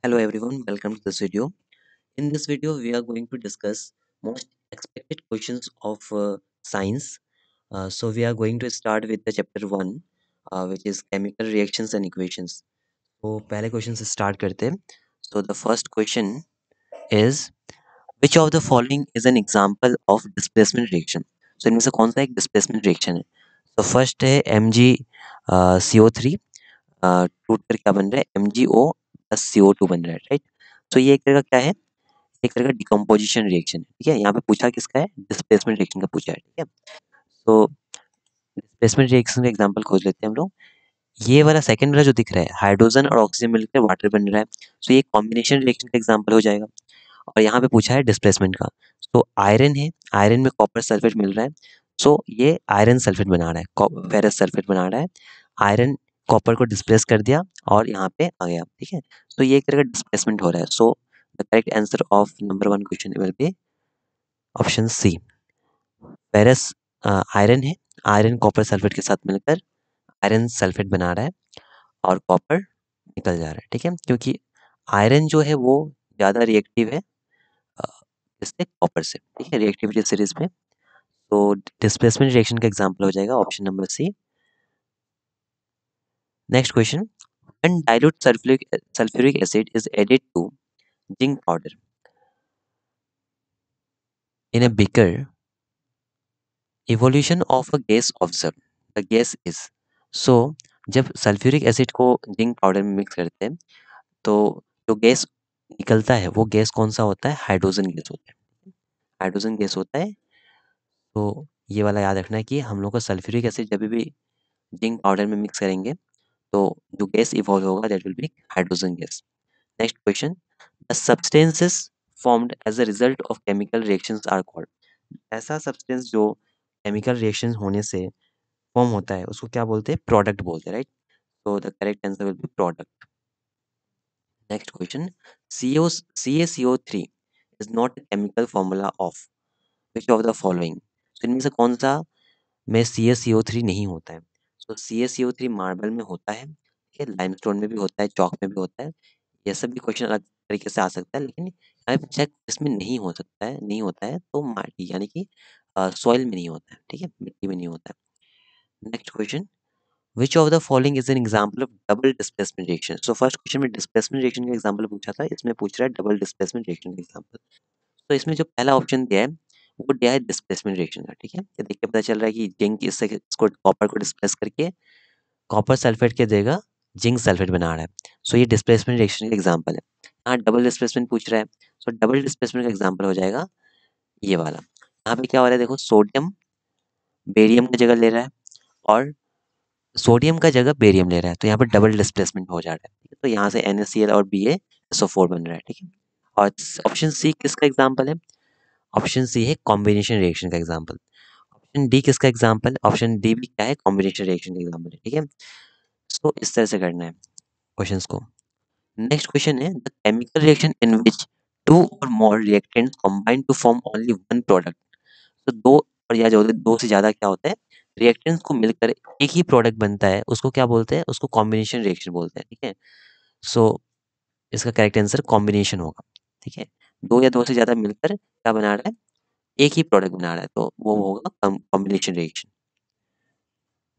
Hello everyone, welcome to this video. In this video, we are going to discuss most expected questions of science. So we are going to start with the chapter 1, which is chemical reactions and equations. तो पहले question से start करते हैं. So the first question is which of the following is an example of displacement reaction? So इनमें से कौन सा एक displacement reaction है? So first है MgCO3 टूट कर क्या बन रहा है MgO प्लस CO2 बन रहा है, राइट. तो ये एक तरह का क्या है, एक तरह का डिकम्पोजिशन रिएक्शन है. ठीक है, यहाँ पे पूछा किसका है, डिस्प्लेसमेंट रिएक्शन का पूछा है. ठीक है, तो डिस्प्लेसमेंट रिएक्शन का एग्जांपल खोज लेते हैं हम लोग. ये वाला सेकंड वाला जो दिख रहा है, हाइड्रोजन और ऑक्सीजन मिलकर वाटर बन रहा है, तो ये कॉम्बिनेशन रिएक्शन का एग्जांपल हो जाएगा. और यहाँ पे पूछा है डिस्प्लेसमेंट का, तो आयरन है, आयरन में कॉपर सल्फेट मिल रहा है, सो ये आयरन सल्फेट बना रहा है, फेरस सल्फेट बना रहा है. आयरन कॉपर को डिस्प्लेस कर दिया और यहाँ पे आ गया. ठीक है, तो ये एक तरह का डिस्प्लेसमेंट हो रहा है. So the correct answer of number 1 question will be option C. Ferrous iron है, आयरन कॉपर सल्फेट के साथ मिलकर आयरन सल्फेट बना रहा है और कॉपर निकल जा रहा है. ठीक है, क्योंकि आयरन जो है वो ज़्यादा रिएक्टिव है अ, इससे कॉपर से. ठीक है, रिएक्टिविटी सीरीज में. तो डिस्प्लेसमेंट रिएक्शन का एग्जांपल हो जाएगा option number C. Next question, when dilute sulfuric acid is added to zinc powder in a beaker, evolution of a gas observed, the gas is. So जब sulphuric acid को zinc powder में mix करते हैं तो जो gas निकलता है वो गैस कौन सा होता है, हाइड्रोजन गैस होता है. हाइड्रोजन गैस होता है. तो ये वाला याद रखना है कि हम लोग का सल्फ्यूरिक एसिड जब भी जिंक पाउडर में मिक्स करेंगे तो जो गैस इवॉल्व होगा that will be hydrogen gas. Next question, the substances formed as a result of chemical reactions are called. ऐसा सब्सटेंस जो केमिकल रिएक्शन होने से फॉर्म होता है उसको क्या बोलते हैं, प्रोडक्ट बोलते हैं, right. So the correct answer will be product. Next question, CaCO3 is not a chemical formula of which of the following. तो इनमें से कौन सा में CaCO3 नहीं होता है. सो CaCO3 मार्बल में होता है, ठीक है, लाइमस्टोन में भी होता है, चॉक में भी होता है. ये सब भी क्वेश्चन अलग तरीके से आ सकता है, लेकिन यहाँ पे पूछा है इसमें नहीं हो सकता है, नहीं होता है तो माटी यानी कि सॉइल में नहीं होता है. ठीक है, मिट्टी में नहीं होता है. Next question, which of the following is an example of double displacement reaction. So first question में displacement reaction का एग्जांपल पूछा था, इसमें पूछ रहा है डबल डिस्प्लेसमेंट रिएक्शन का एग्जांपल. तो इसमें जो पहला ऑप्शन दिया है वो दिया है डिस्प्लेसमेंट रिएक्शन का. ठीक है, ये देख के पता चल रहा है कि जिंक इससे इसको कॉपर को डिस्प्लेस करके कॉपर सल्फेट के देगा जिंक सल्फेट बना रहा है. सो ये डिस्प्लेसमेंट रिएक्शन का एग्जांपल है. यहाँ डबल डिस्प्लेसमेंट पूछ रहा है, सो डबल डिस्प्लेसमेंट का एग्जांपल हो जाएगा ये वाला. यहाँ पे क्या हो रहा है, देखो सोडियम बेरियम की जगह ले रहा है और सोडियम का जगह बेरियम ले रहा है, तो यहाँ पर डबल डिस्प्लेसमेंट हो जा रहा है. ठीक है? तो यहाँ से NaCl और BaSO4 बन रहा है. ठीक है, और ऑप्शन सी किसका एग्जांपल है, ऑप्शन सी है कॉम्बिनेशन रिएक्शन का एग्जांपल. ऑप्शन डी किसका एग्जांपल, ऑप्शन डी भी क्या है, कॉम्बिनेशन रिएक्शन का एग्जांपल है. ठीक है, इसको इस तरह से करना है क्वेश्चंस को. नेक्स्ट क्वेश्चन है, the chemical reaction in which two or more reactants combine to form only one product. तो दो और या जो दो से ज्यादा क्या होता है, रिएक्टेंट्स को मिलकर एक ही प्रोडक्ट बनता है, उसको क्या बोलते हैं, उसको कॉम्बिनेशन रिएक्शन बोलते हैं. ठीक है, सो इसका करेक्ट आंसर कॉम्बिनेशन होगा. ठीक है, दो या दो से ज्यादा मिलकर क्या बना रहा है, एक ही प्रोडक्ट बना रहा है, तो वो होगा combination reaction.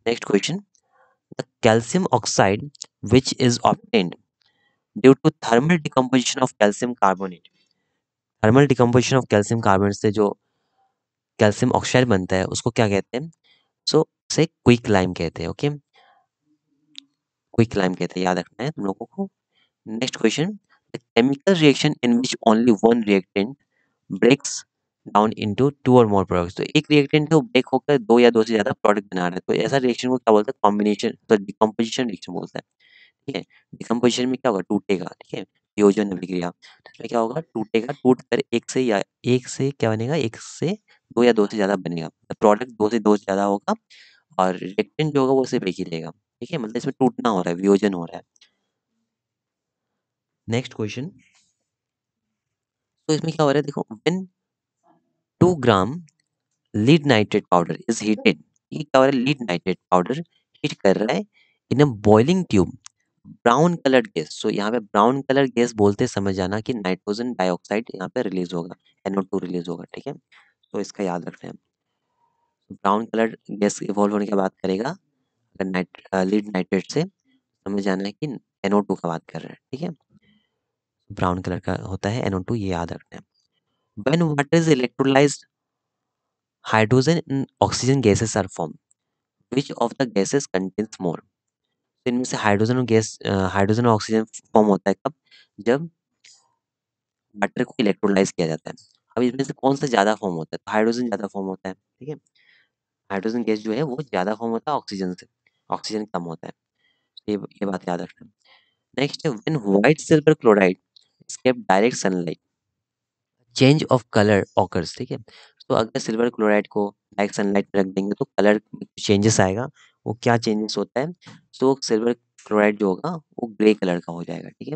Next question, the calcium oxide which is obtained due to thermal decomposition of calcium carbonate. Thermal decomposition of calcium carbonate से जो कैल्शियम ऑक्साइड बनता है उसको क्या कहते हैं, सो उसे क्विक लाइम कहते हैं. ओके, क्विक लाइम कहते हैं, याद रखना है तुम लोगों को. Next question, the chemical reaction in which only one reactant breaks down into two or more products. तो एक रिएक्टेंट है वो ब्रेक होकर दो या दो से ज्यादा प्रोडक्ट बना रहा है, तो ऐसा रिएक्शन को क्या बोलते हैं, कॉम्बिनेशन, तो डिकम्पोजिशन रिएक्शन बोलता है. ठीक है, डिकम्पोजिशन में क्या होगा, टूटेगा. ठीक है, वियोजन अभिक्रिया, तो इसमें क्या होगा, टूटेगा, टूट कर एक से क्या बनेगा, एक से दो या दो से ज्यादा बनेगा, प्रोडक्ट दो से दो से ज्यादा होगा और रिएक्टेंट जो होगा वो सिर्फ एक ही रहेगा. ठीक है, मतलब इसमें टूटना हो रहा है, वियोजन हो रहा है. नेक्स्ट क्वेश्चन, तो इसमें क्या हो रहा है, देखो when 2 gram lead nitrate powder is heated. ये क्या हो रहा है, लीड नाइट्रेट पाउडर हीट कर रहा है in a boiling tube brown coloured gas, so यहाँ पे ब्राउन कलर गैस बोलते समझ जाना कि नाइट्रोजन डाइऑक्साइड यहाँ पे रिलीज होगा, NO2 रिलीज होगा, ठीक है। तो इसका याद रखना है। ब्राउन कलर गैस इवॉल्व होने की बात करेगा अगर लीड नाइट्रेट से, समझ जाना है कि NO2 का बात कर रहे हैं, ठीक है। ब्राउन कलर का होता है NO2, ये याद रखना है। When water is electrolysed hydrogen and oxygen gases are form, which of the gases contains more. तो इनमें से हाइड्रोजन और ऑक्सीजन फॉर्म होता है कब, जब वाटर को इलेक्ट्रोलाइज किया जाता है। अब इसमें से कौन सा ज्यादा फॉर्म होता है, तो हाइड्रोजन ज्यादा फॉर्म होता है, ठीक है। हाइड्रोजन गैस जो है वो ज्यादा फॉर्म होता है ऑक्सीजन से, ऑक्सीजन कम होता है। ये बात याद रखना। नेक्स्ट है when white silver chloride escape direct sunlight change of colour occurs, ठीक है। तो अगर सिल्वर क्लोराइड को डायरेक्ट सनलाइट में रख देंगे तो कलर में चेंजेस आएगा। वो क्या चेंजेस होता है, तो सिल्वर क्लोराइड जो होगा वो ग्रे कलर का हो जाएगा, ठीक है।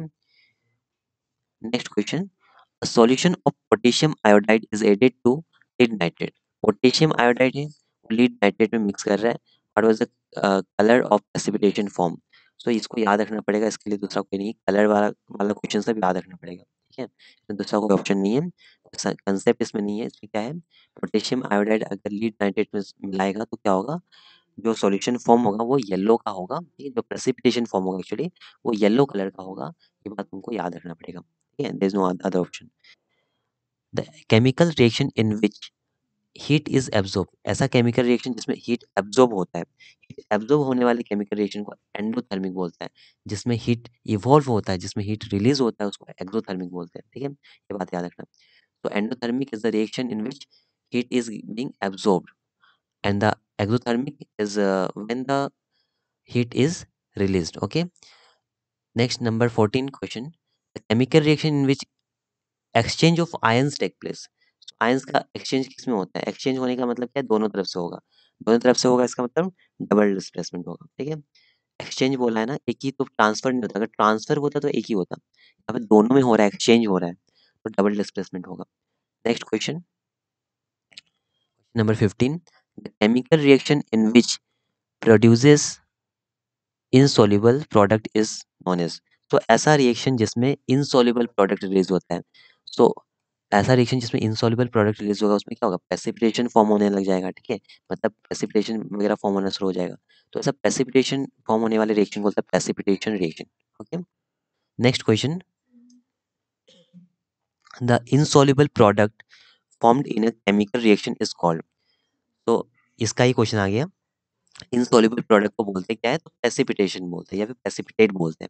Next question, a solution of potassium iodide is added to lead nitrate. Potassium iodide है, लीड नाइट्रेट में मिक्स कर रहा है, और was the colour of precipitation form. So इसको याद रखना पड़ेगा, इसके लिए दूसरा कोई नहीं, कलर वाला वाला क्वेश्चन सब याद रखना पड़ेगा, ठीक है। इसमें दूसरा कोई ऑप्शन नहीं है, कंसेप्ट इसमें नहीं है। इसमें क्या है, पोटेशियम आयोडाइड अगर लीड नाइट्रेट में मिलाएगा तो क्या होगा, जो सॉल्यूशन फॉर्म होगा वो येलो का होगा, ठीक है। जो प्रेसिपिटेशन फॉर्म होगा एक्चुअली वो येलो कलर का होगा। ये बात तुमको याद रखना पड़ेगा, ठीक है। There is no other option. The chemical reaction in which heat is absorb, ऐसा केमिकल रिएक्शन जिसमें हीट एब्जॉर्ब होता है, हीट एब्जॉर्ब होने वाले केमिकल रिएक्शन को एंडोथर्मिक बोलता है। जिसमें हीट इवॉल्व होता है, जिसमें हीट रिलीज होता है, उसको एक्सोथर्मिक बोलते हैं, ठीक है। ये बात याद रखना। तो endothermic is the reaction in which heat is being absorbed and the exothermic is when the heat is released, okay. Next, number 14 question, the chemical reaction in which exchange of ions take place. Ions का exchange किस में होता है, exchange होने का मतलब क्या है, दोनों तरफ से होगा, दोनों तरफ से होगा इसका मतलब डबल डिस्प्लेसमेंट होगा, ठीक है। एक्सचेंज बोला है ना, एक ही तो ट्रांसफर नहीं होता, अगर ट्रांसफर होता तो एक ही होता, यहाँ पे दोनों में हो रहा है, एक्सचेंज हो रहा है, तो डबल डिस्प्लेसमेंट होगा। Next question, number 15, the chemical reaction in which produces insoluble product is known as. तो ऐसा रिएक्शन जिसमें इनसॉल्युबल प्रोडक्ट रिलीज होता है, तो ऐसा रिएक्शन जिसमें इनसॉल्युबल प्रोडक्ट रिलीज होगा उसमें क्या होगा, प्रेसिपिटेशन फॉर्म होने लग जाएगा, ठीक है। मतलब प्रेसिपिटेशन वगैरह फॉर्म होना शुरू हो जाएगा। तो ऐसा प्रेसिपिटेशन फॉर्म होने वाले रिएक्शन को बोलते हैं precipitation reaction, okay. Next question, the insoluble product formed in a chemical reaction is called. तो इसका ही क्वेश्चन आ गया, इनसॉल्युबल प्रोडक्ट को बोलते क्या है, तो प्रेसिपिटेशन बोलते हैं या फिर प्रेसिपिटेट बोलते हैं,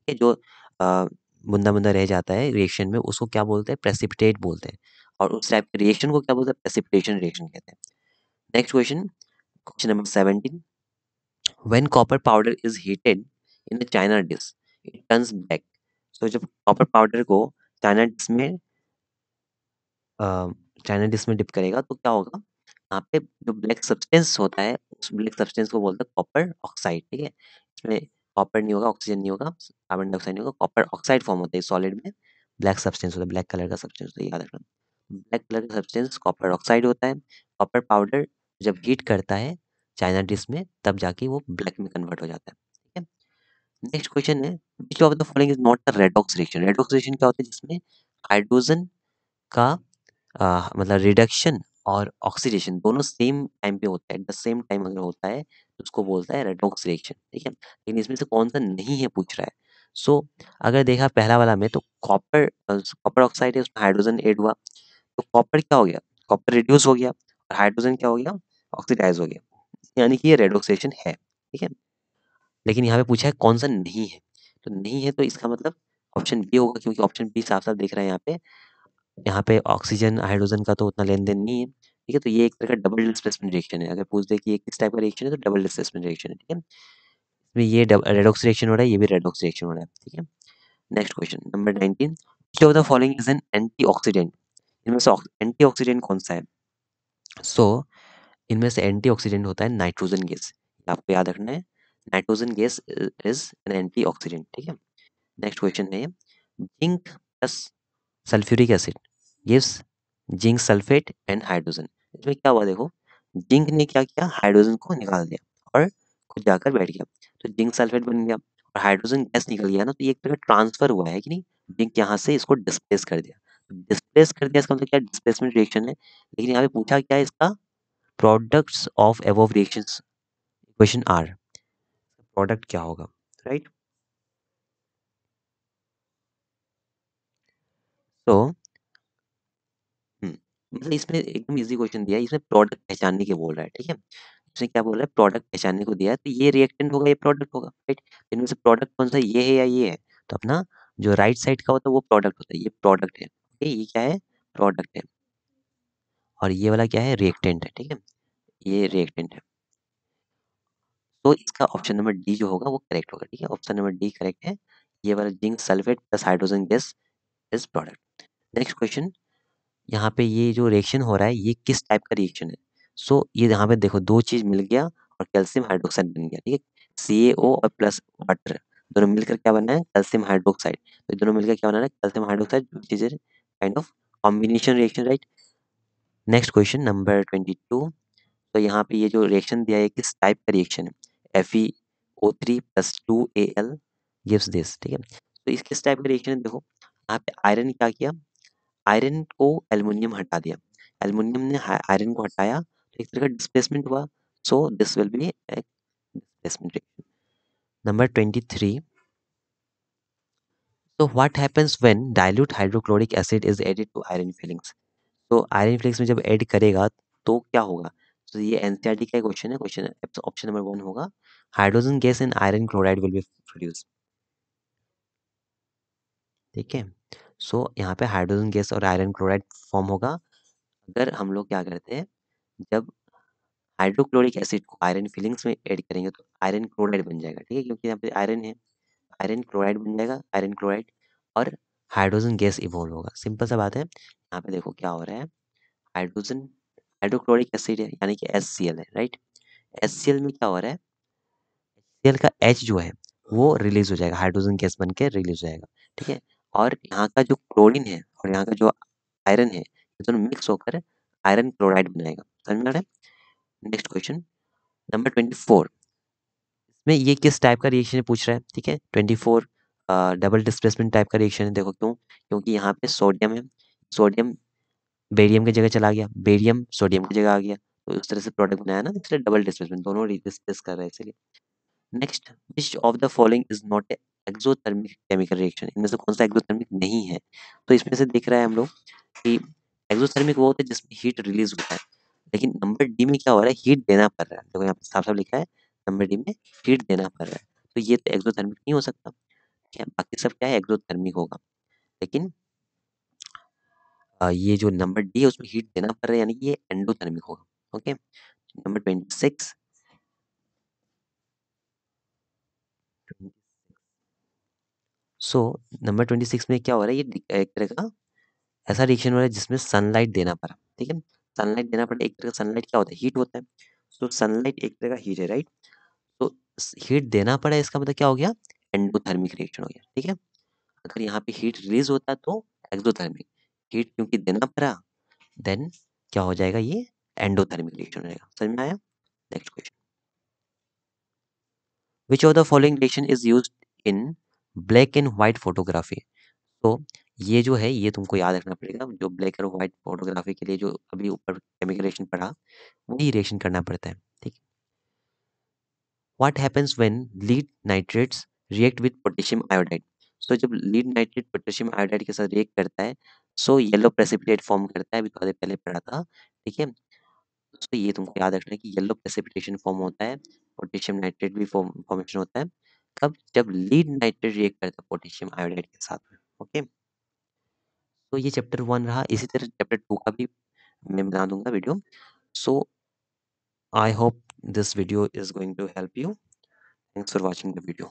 ठीक है। जो बुंदा बुंदा रह जाता है रिएक्शन में उसको क्या बोलते हैं, प्रेसिपिटेट बोलते हैं। और उस टाइप के रिएक्शन को क्या बोलते हैं, प्रेसिपिटेशन रिएक्शन कहते हैं। Next question, question number 17, when copper powder is heated in a China dish it turns black. तो जब कॉपर पाउडर को चाइना डिश में चाइना डिश में डिप करेगा तो क्या होगा, यहाँ पे जो ब्लैक सब्सटेंस होता है उस ब्लैक सब्सटेंस को बोलते हैं कॉपर ऑक्साइड, ठीक है। इसमें कॉपर नहीं होगा, ऑक्सीजन नहीं होगा, कार्बन डाइऑक्साइड नहीं होगा, कॉपर ऑक्साइड फॉर्म होता है सॉलिड में, ब्लैक सब्सटेंस होता है, ब्लैक कलर का सब्सटेंस होता है, याद रखना। ब्लैक कलर का सब्सटेंस कॉपर ऑक्साइड होता है। कॉपर पाउडर जब हीट करता है चाइना डिश में तब जाके वो ब्लैक में कन्वर्ट हो जाता है, ठीक है। नेक्स्ट क्वेश्चन है, which of the following is not the redox reaction. Redox reaction क्या होता है, जिसमें हाइड्रोजन का मतलब रिडक्शन और ऑक्सीडेशन दोनों सेम टाइम पे होता है, एट द सेम टाइम अगर होता है तो उसको बोलता है रेडॉक्स रिएक्शन, ठीक है। लेकिन इसमें से कौन सा नहीं है पूछ रहा है। सो अगर देखा पहला वाला में तो कॉपर कॉपर ऑक्साइड है, उसमें हाइड्रोजन ऐड हुआ, तो कॉपर क्या हो गया, कॉपर रिड्यूस हो गया, और हाइड्रोजन क्या हो गया, ऑक्सीडाइज हो गया, यानी कि ये रेडॉक्स रिएक्शन है, ठीक है। लेकिन यहाँ पे पूछा है कौन सा नहीं है, तो नहीं है तो इसका मतलब ऑप्शन बी होगा, क्योंकि ऑप्शन बी साफ साफ दिख रहा है यहाँ पे। यहाँ पे ऑक्सीजन हाइड्रोजन का तो उतना लेन देन नहीं है, ठीक है। तो ये एक तरह का डबल डिस्प्लेसमेंट रिएक्शन है, अगर पूछ दे कि ये किस टाइप का रिएक्शन है तो डबल डिस्प्लेसमेंट रिएक्शन है, ठीक है। इसमें ये रेडॉक्स रिएक्शन हो रहा है, ये भी रेडॉक्स रिएक्शन हो रहा है, ठीक है। Next question number 19, which of the following is an antioxidant. इनमें से एंटीऑक्सीडेंट कौन सा है, सो इनमें से एंटीऑक्सीडेंट होता है नाइट्रोजन गैस, आपको याद रखना है, nitrogen gas is an antioxidant, ठीक है। नेक्स्ट क्वेश्चन है, zinc plus sulphuric acid gives zinc sulphate and hydrogen. इसमें क्या हुआ देखो, जिंक ने क्या किया, हाइड्रोजन को निकाल दिया और खुद जाकर बैठ गया, तो जिंक सल्फेट बन गया। और हाइड्रोजन गैस निकल गया ना, तो ये एक तरह ट्रांसफर हुआ है कि नहीं, जिंक यहाँ से इसको डिस्प्लेस कर दिया। डिस्प्लेस कर दिया इसका मतलब क्या, डिस्प्लेसमेंट रिएक्शन है, लेकिन यहाँ पे पूछा क्या है इसका, products of above reactions, question are, product क्या होगा, राइट। तो मतलब इसमें एकदम इजी क्वेश्चन दिया है, इसमें प्रोडक्ट पहचानने के बोल रहा है, ठीक है। इसमें क्या बोल रहा है, प्रोडक्ट पहचानने को दिया है, तो ये रिएक्टेंट होगा, ये प्रोडक्ट होगा, राइट। इनमें से प्रोडक्ट कौन सा, ये है या ये है, तो अपना जो राइट साइड का होता है वो प्रोडक्ट होता है, ये प्रोडक्ट है, ओके, ये क्या है, प्रोडक्ट है, और ये वाला क्या है, रिएक्टेंट है, ठीक है, ये रिएक्टेंट है। तो इसका ऑप्शन नंबर डी जो होगा वो करेक्ट होगा, ठीक है, ऑप्शन नंबर डी करेक्ट है, ये वाला zinc sulphate plus hydrogen gas is product. Next question, यहाँ पे ये जो रिएक्शन हो रहा है ये किस टाइप का रिएक्शन है। सो ये यहाँ पे देखो दो चीज मिल गया और कैल्शियम हाइड्रोक्साइड बन गया, ठीक है, CaO और प्लस वाटर दोनों मिलकर क्या बना है, कैल्शियम हाइड्रोक्साइड, तो दोनों मिलकर क्या बना है, calcium hydroxide, which is kind of combination reaction, right. Next question number 22, तो यहाँ पे ये जो रिएक्शन दिया है किस टाइप का रिएक्शन है, FeO3 plus 2Al gives this, ठीक है, तो इस किस टाइप का रिएक्शन है, देखो यहाँ पे आयरन क्या किया, आयरन को एल्युमिनियम हटा दिया, एल्युमिनियम ने आयरन को हटाया, तो एक तरह का डिस्प्लेसमेंट हुआ, so this will be A displacement reaction. Number 23, so what happens when dilute hydrochloric acid is added to iron fillings, तो आयरन फ्लेक्स में जब ऐड करेगा तो क्या होगा, तो ये एनसीईआरटी का क्वेश्चन है, क्वेश्चन ऑप्शन नंबर 1 होगा, hydrogen gas and iron chloride will be produce, ठीक है। सो यहाँ पे हाइड्रोजन गैस और आयरन क्लोराइड फॉर्म होगा अगर हम लोग क्या करते हैं, जब हाइड्रोक्लोरिक एसिड को आयरन फिलिंग्स में ऐड करेंगे तो आयरन क्लोराइड बन जाएगा, ठीक है, क्योंकि यहाँ पे आयरन है, आयरन क्लोराइड बन जाएगा, आयरन क्लोराइड, और हाइड्रोजन गैस इवॉल्व होगा, सिंपल सा बात है। यहाँ पे देखो क्या हो रहा है, हाइड्रोजन हाइड्रोक्लोरिक एसिड है यानी कि HCl है, राइट, HCl में क्या हो रहा है, HCl का H जो है वो रिलीज हो जाएगा, हाइड्रोजन गैस बन के रिलीज हो जाएगा, ठीक है, और यहाँ का जो क्लोरीन है और यहाँ का जो आयरन है ये दोनों मिक्स होकर आयरन क्लोराइड बनाएगा, समझ में आ रहा है। नेक्स्ट क्वेश्चन नंबर 24, इसमें ये किस टाइप का रिएक्शन पूछ रहा है, ठीक है, 24 डबल डिस्प्लेसमेंट टाइप का रिएक्शन है, देखो क्यों, क्योंकि यहाँ पे सोडियम है, सोडियम बेरियम की जगह चला गया, बेरियम सोडियम की जगह आ गया, तो उस तरह से प्रोडक्ट बनाया ना, इसलिए डबल डिस्प्लेसमेंट, दोनों डिस्प्लेस कर रहे हैं इसलिए। Next, which of the following is not a exothermic chemical reaction, इनमें से कौन सा एक्सोथर्मिक नहीं है, तो इसमें से देख रहा है हम लोग कि एक्सोथर्मिक वो होता है जिसमें हीट रिलीज होता है, लेकिन नंबर डी में क्या हो रहा है, हीट देना पड़ रहा है, देखो यहाँ पे साफ साफ लिखा है नंबर डी में हीट देना पड़ रहा है, तो ये तो एक्सोथर्मिक नहीं हो सकता, क्या बाकी सब क्या है, एक्सोथर्मिक होगा, लेकिन ये जो नंबर डी है उसमें हीट देना पड़ रहा है यानी कि ये एंडोथर्मिक होगा, ओके। नंबर 26, सो नंबर 26 में क्या हो रहा है, ये एक तरह का ऐसा रिएक्शन हो रहा है जिसमें सनलाइट देना पड़ा, ठीक है, सनलाइट देना पड़ा, एक तरह का सनलाइट क्या होता है, हीट होता है, तो सनलाइट एक तरह का हीट है, राइट, तो हीट देना पड़ा इसका मतलब क्या हो गया, एंडोथर्मिक रिएक्शन हो गया, ठीक है, अगर यहाँ पे हीट रिलीज होता तो एक्सोथर्मिक, हीट क्योंकि देना पड़ा देन क्या हो जाएगा, ये एंडोथर्मिक रिएक्शन हो जाएगा, समझ में आया। Next question, which of the following reaction is used in black and white photography, तो ये जो है ये तुमको याद रखना पड़ेगा, जो ब्लैक और व्हाइट फोटोग्राफी के लिए जो अभी ऊपर केमिकल रिएक्शन पढ़ा वही रिएक्शन करना पड़ता है, ठीक। What happens when lead nitrates react with potassium iodide, so जब लीड नाइट्रेट पोटेशियम आयोडाइड के साथ रिएक्ट करता है सो येलो प्रेसिपिटेट फॉर्म करता है, अभी थोड़ा देर पहले पढ़ा था, ठीक है, तो ये तुमको याद रखना है कि येलो प्रेसिपिटेशन फॉर्म होता है, पोटेशियम नाइट्रेट भी फॉर्मेशन होता है, कब, जब लीड नाइट्रेट रिएक्ट करता है पोटेशियम आयोडाइड के साथ में, ओके। तो ये चैप्टर 1 रहा, इसी तरह चैप्टर 2 का भी मैं बना दूंगा video, so I hope this video is going to help you. Thanks for watching the video.